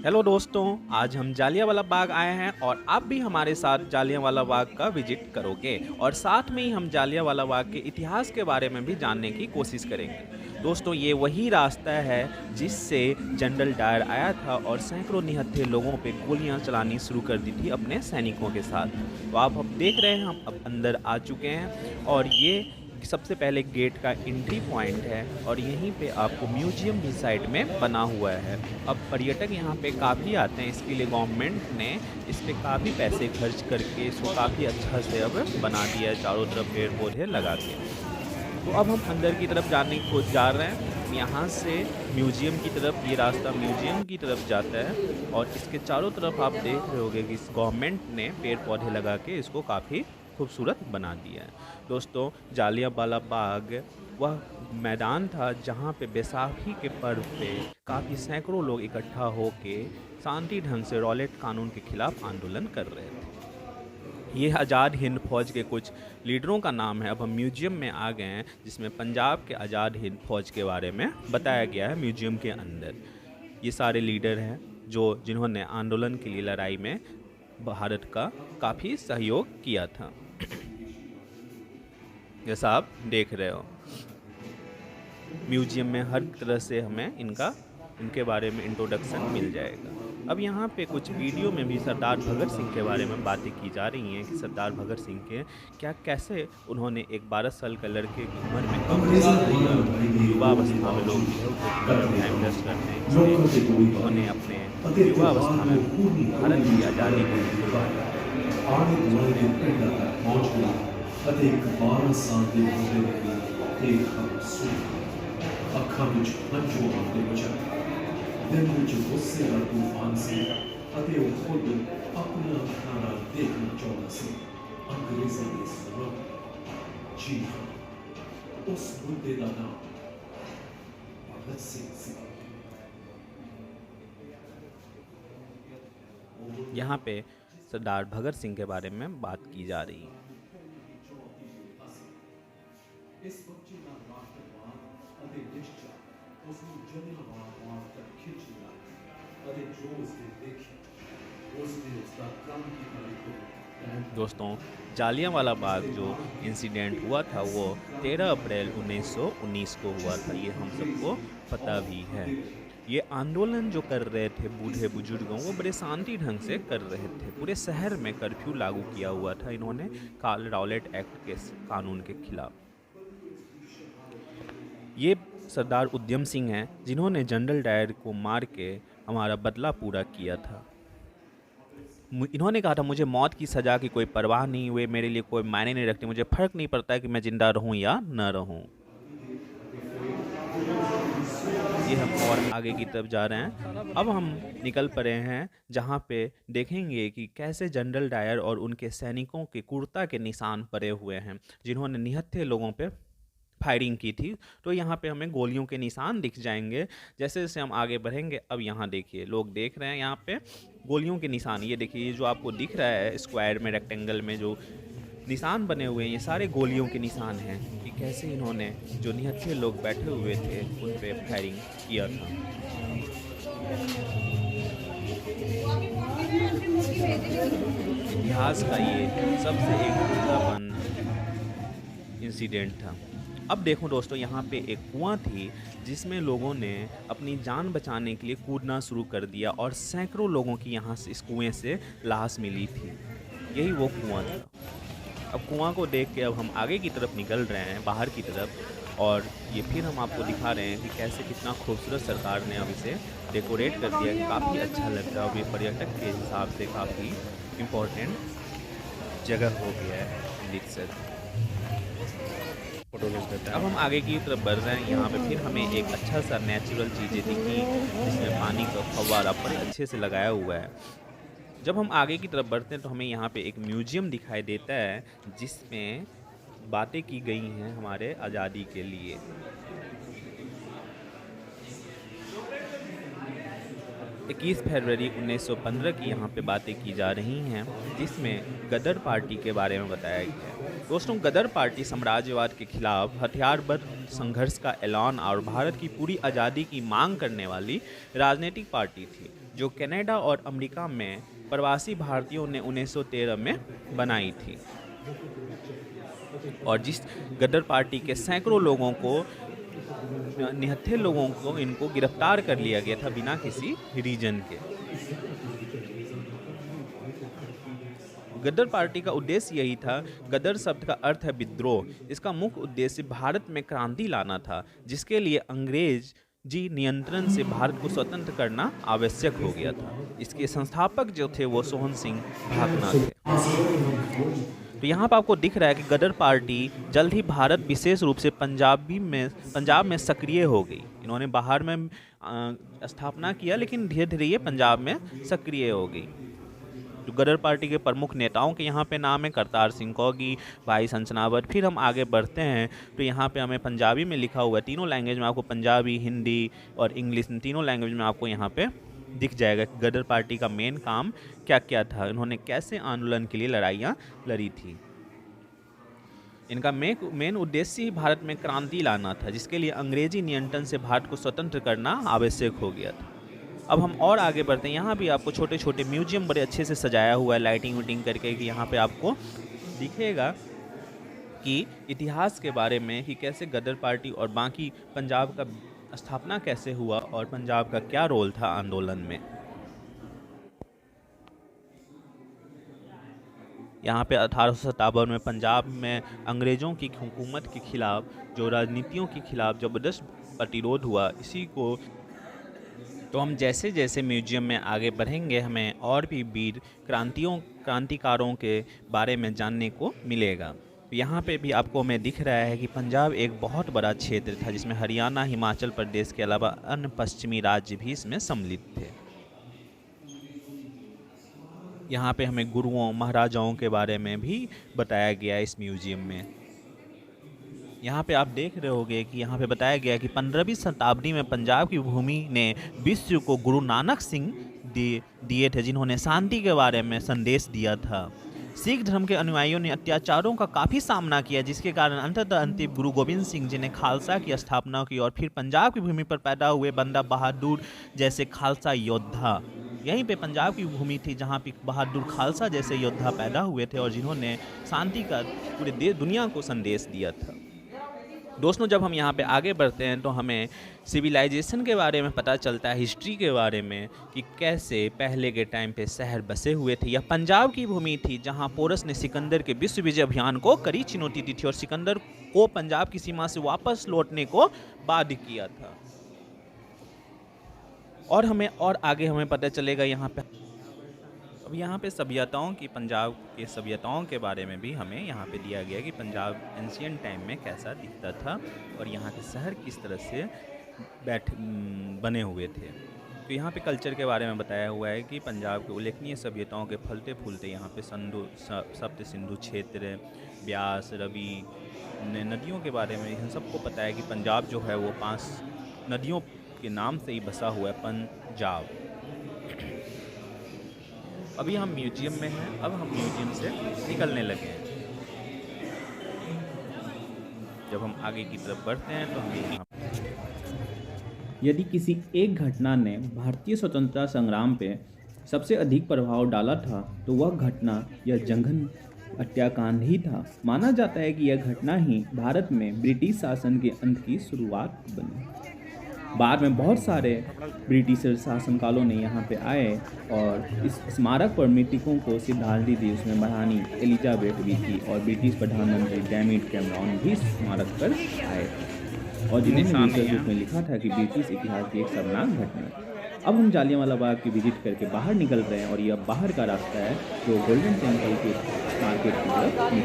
Hello दोस्तों, आज हम जालियांवाला बाग आए हैं और आप भी हमारे साथ जालियांवाला बाग का विजिट करोगे और साथ में ही हम जालियांवाला बाग के इतिहास के बारे में भी जानने की कोशिश करेंगे। दोस्तों, ये वही रास्ता है जिससे जनरल डायर आया था और सैकड़ों निहत्थे लोगों पे गोलियां चलानी शुरू कर दी थी अपने सैनिकों के साथ। तो आप अब देख रहे हैं, हम अब अंदर आ चुके हैं और ये सबसे पहले गेट का एंट्री पॉइंट है और यहीं पे आपको म्यूजियम भी साइड में बना हुआ है। अब पर्यटक यहाँ पे काफ़ी आते हैं, इसके लिए गवर्नमेंट ने इस पे काफ़ी पैसे खर्च करके इसको काफ़ी अच्छा से अब बना दिया है, चारों तरफ पेड़ पौधे लगा के। तो अब हम अंदर की तरफ जाने की खोज जा रहे हैं। यहाँ से म्यूजियम की तरफ, ये रास्ता म्यूजियम की तरफ जाता है और इसके चारों तरफ आप देख रहे होंगे कि इस गवर्नमेंट ने पेड़ पौधे लगा के इसको काफ़ी खूबसूरत बना दिया है। दोस्तों, जालियांवाला बाग वह मैदान था जहाँ पे बैसाखी के पर्व पे काफ़ी सैकड़ों लोग इकट्ठा होके शांति ढंग से रॉलेट कानून के खिलाफ आंदोलन कर रहे थे। ये आज़ाद हिंद फौज के कुछ लीडरों का नाम है। अब हम म्यूजियम में आ गए हैं जिसमें पंजाब के आज़ाद हिंद फौज के बारे में बताया गया है म्यूजियम के अंदर। ये सारे लीडर हैं जिन्होंने आंदोलन के लिए लड़ाई में भारत का काफ़ी सहयोग किया था। जैसा आप देख रहे हो, म्यूजियम में हर तरह से हमें इनके बारे में इंट्रोडक्शन मिल जाएगा। अब यहाँ पे कुछ वीडियो में भी सरदार भगत सिंह के बारे में बातें की जा रही हैं कि सरदार भगत सिंह के कैसे उन्होंने एक 12 साल का लड़के की उम्र में युवा अवस्था में लोग टाइम वेस्ट करते हैं, इसलिए उन्होंने अपने युवा अवस्था में भारत की आज़ादी को कुर्बान ਅੱਖਾਂ ਵਿੱਚ ਹੰਝੂ ਆਉਂਦੇ ਬਚਾਏ ਦਿਲ ਵਿੱਚ ਗੁੱਸੇ ਦਾ ਤੂਫਾਨ ਸੀ ਅਤੇ ਉਹ ਖੁਦ ਆਪਣੀਆਂ ਅੱਖਾਂ ਨਾਲ ਦੇਖਣਾ ਚਾਹੁੰਦਾ ਸੀ ਅੰਗਰੇਜ਼ਾਂ ਦੇ ਜ਼ੁਲਮ। ਜੀ ਹਾਂ, ਉਸ ਮੁੱਦੇ ਦਾ ਨਾਮ ਭਗਤ ਸਿੰਘ ਸੀ। यहाँ पे सरदार भगत सिंह के बारे में बात की जा रही है। इस बच्चे का राष्ट्रवाद ਅਤੇ ਨਿਸ਼ਚਾ ਉਸ ਨੂੰ ਜਲਿਆਂਵਾਲਾ ਬਾਗ ਤੱਕ ਖਿੱਚ ਲਿਆ ਅਤੇ ਜੋ ਉਸਨੇ ਦੇਖਿਆ ਉਸਨੇ ਉਸਦਾ ਕੰਮ ਕੀਤਾ ਦੇਖੋ। दोस्तों, जालियांवाला बाग जो इंसिडेंट हुआ था वो 13 अप्रैल 1919 को हुआ था। ये हम सबको पता भी है। ये आंदोलन जो कर रहे थे बूढ़े बुजुर्गों, वो बड़े शांति ढंग से कर रहे थे। पूरे शहर में कर्फ्यू लागू किया हुआ था इन्होंने रॉलेट एक्ट के कानून के खिलाफ। ये सरदार उद्यम सिंह हैं जिन्होंने जनरल डायर को मार के हमारा बदला पूरा किया था। इन्होंने कहा था, मुझे मौत की सज़ा की कोई परवाह नहीं, हुए मेरे लिए कोई मायने नहीं रखती, मुझे फ़र्क नहीं पड़ता है कि मैं ज़िंदा रहूं या न रहूं। ये हम और आगे की तरफ जा रहे हैं। अब हम निकल पड़े हैं जहाँ पे देखेंगे कि कैसे जनरल डायर और उनके सैनिकों के कुर्ता के निशान पड़े हुए हैं जिन्होंने निहत्थे लोगों पे फायरिंग की थी। तो यहाँ पे हमें गोलियों के निशान दिख जाएंगे जैसे जैसे हम आगे बढ़ेंगे। अब यहाँ देखिए, लोग देख रहे हैं यहाँ पे गोलियों के निशान। ये देखिए, ये जो आपको दिख रहा है स्क्वायर में, रेक्टेंगल में जो निशान बने हुए हैं, ये सारे गोलियों के निशान हैं कि कैसे इन्होंने जो निहत्थे लोग बैठे हुए थे उन पे फायरिंग किया था। इतिहास का ये सबसे एक गुरुत्वापूर्ण इंसिडेंट था। अब देखो दोस्तों, यहाँ पे एक कुआं थी जिसमें लोगों ने अपनी जान बचाने के लिए कूदना शुरू कर दिया और सैकड़ों लोगों की यहाँ से इस कुएं से लाश मिली थी। यही वो कुआं था। अब कुआं को देख के अब हम आगे की तरफ निकल रहे हैं, बाहर की तरफ, और ये फिर हम आपको दिखा रहे हैं कि कैसे कितना खूबसूरत सरकार ने अब इसे डेकोरेट कर दिया है। काफ़ी अच्छा लग रहा है। अब ये पर्यटक के हिसाब से काफ़ी इम्पोर्टेंट जगह हो गया है अमृतसर। अब हम आगे की तरफ बढ़ रहे हैं। यहाँ पे फिर हमें एक अच्छा सा नेचुरल चीज़ें दिखी जिसमें पानी का फव्वारा बड़े अच्छे से लगाया हुआ है। जब हम आगे की तरफ बढ़ते हैं तो हमें यहाँ पे एक म्यूजियम दिखाई देता है जिसमें बातें की गई हैं हमारे आज़ादी के लिए। 21 फरवरी 1915 की यहाँ पे बातें की जा रही हैं जिसमें गदर पार्टी के बारे में बताया गया है। दोस्तों, गदर पार्टी साम्राज्यवाद के खिलाफ हथियारबंद संघर्ष का ऐलान और भारत की पूरी आज़ादी की मांग करने वाली राजनीतिक पार्टी थी। जो कनाडा और अमेरिका में प्रवासी भारतीयों ने 1913 में बनाई थी, और जिस गदर पार्टी के सैकड़ों लोगों को, निहत्थे लोगों को इनको गिरफ्तार कर लिया गया था बिना किसी रीजन के। गदर पार्टी का उद्देश्य यही था। गदर शब्द का अर्थ है विद्रोह। इसका मुख्य उद्देश्य भारत में क्रांति लाना था, जिसके लिए अंग्रेज जी नियंत्रण से भारत को स्वतंत्र करना आवश्यक हो गया था। इसके संस्थापक जो थे वो सोहन सिंह भाकना थे। तो यहाँ पर आपको दिख रहा है कि गदर पार्टी जल्द ही भारत, विशेष रूप से पंजाब में सक्रिय हो गई। इन्होंने बाहर में स्थापना किया, लेकिन धीरे धीरे ये पंजाब में सक्रिय हो गई। जो गदर पार्टी के प्रमुख नेताओं के यहाँ पे नाम है करतार सिंह कौगी, भाई संचनावर। फिर हम आगे बढ़ते हैं तो यहाँ पे हमें पंजाबी में लिखा हुआ है, तीनों लैंग्वेज में आपको, पंजाबी, हिंदी और इंग्लिश, तीनों लैंग्वेज में आपको यहाँ पे दिख जाएगा कि गदर पार्टी का मेन काम क्या क्या था, इन्होंने कैसे आंदोलन के लिए लड़ाइयाँ लड़ी थी। इनका मेन उद्देश्य ही भारत में क्रांति लाना था, जिसके लिए अंग्रेजी नियंत्रण से भारत को स्वतंत्र करना आवश्यक हो गया था। अब हम और आगे बढ़ते हैं। यहाँ भी आपको छोटे छोटे म्यूजियम बड़े अच्छे से सजाया हुआ है, लाइटिंग वाइटिंग करके, कि यहाँ पे आपको दिखेगा कि इतिहास के बारे में, कि कैसे गदर पार्टी और बाकी पंजाब का स्थापना कैसे हुआ और पंजाब का क्या रोल था आंदोलन में। यहाँ पे 1857 में पंजाब में अंग्रेज़ों की हुकूमत के खिलाफ, जो राजनीतियों के खिलाफ ज़बरदस्त प्रतिरोध हुआ, इसी को। तो हम जैसे जैसे म्यूजियम में आगे बढ़ेंगे, हमें और भी वीर क्रांतिकारों के बारे में जानने को मिलेगा। यहाँ पे भी आपको हमें दिख रहा है कि पंजाब एक बहुत बड़ा क्षेत्र था, जिसमें हरियाणा, हिमाचल प्रदेश के अलावा अन्य पश्चिमी राज्य भी इसमें सम्मिलित थे। यहाँ पे हमें गुरुओं, महाराजाओं के बारे में भी बताया गया है इस म्यूजियम में। यहाँ पे आप देख रहे होंगे कि यहाँ पे बताया गया कि 15वीं शताब्दी में पंजाब की भूमि ने विश्व को गुरु नानक सिंह दिए थे, जिन्होंने शांति के बारे में संदेश दिया था। सिख धर्म के अनुयायियों ने अत्याचारों का काफ़ी सामना किया, जिसके कारण अंततः अंतिम गुरु गोविंद सिंह जी ने खालसा की स्थापना की, और फिर पंजाब की भूमि पर पैदा हुए बंदा बहादुर जैसे खालसा योद्धा, यहीं पे पंजाब की भूमि थी जहाँ पे बहादुर खालसा जैसे योद्धा पैदा हुए थे, और जिन्होंने शांति का पूरे दुनिया को संदेश दिया था। दोस्तों, जब हम यहाँ पे आगे बढ़ते हैं तो हमें सिविलाइजेशन के बारे में पता चलता है, हिस्ट्री के बारे में, कि कैसे पहले के टाइम पे शहर बसे हुए थे। यह पंजाब की भूमि थी जहाँ पोरस ने सिकंदर के विश्व विजय अभियान को कड़ी चुनौती दी थी, और सिकंदर को पंजाब की सीमा से वापस लौटने को बाध्य किया था। और हमें और आगे हमें पता चलेगा यहाँ पे, अब यहाँ पे सभ्यताओं की, पंजाब के सभ्यताओं के बारे में भी हमें यहाँ पे दिया गया कि पंजाब एंशियंट टाइम में कैसा दिखता था, और यहाँ के शहर किस तरह से बने हुए थे। तो यहाँ पे कल्चर के बारे में बताया हुआ है कि पंजाब के उल्लेखनीय सभ्यताओं के फलते फूलते यहाँ पे सप्त सिंधु क्षेत्र, ब्यास, रवि नदियों के बारे में इन सबको पता है कि पंजाब जो है वो 5 नदियों के नाम से ही बसा हुआ है, पंजाब। अभी हम म्यूजियम में हैं, अब हम म्यूजियम से निकलने लगे हैं। जब हम आगे की तरफ बढ़ते हैं तो हमें यहाँ, यदि किसी एक घटना ने भारतीय स्वतंत्रता संग्राम पे सबसे अधिक प्रभाव डाला था तो वह घटना यह जंगन हत्याकांड ही था। माना जाता है कि यह घटना ही भारत में ब्रिटिश शासन के अंत की शुरुआत बनी। बाद में बहुत सारे ब्रिटिश शासनकालों ने यहाँ पे आए और इस स्मारक पर मृतकों को श्रद्धांजलि दी। उसमें महारानी एलिजाबेथ भी थी और ब्रिटिश प्रधानमंत्री डेविड कैमरॉन भी स्मारक पर आए, और जिन्होंने रिसर्च बुक में लिखा था कि ब्रिटिश इतिहास की एक शर्मनाक घटना। अब हम जालियांवाला बाग की विजिट करके बाहर निकल रहे हैं, और यह बाहर का रास्ता है जो गोल्डन टेम्पल के मार्केट की तरफ निकल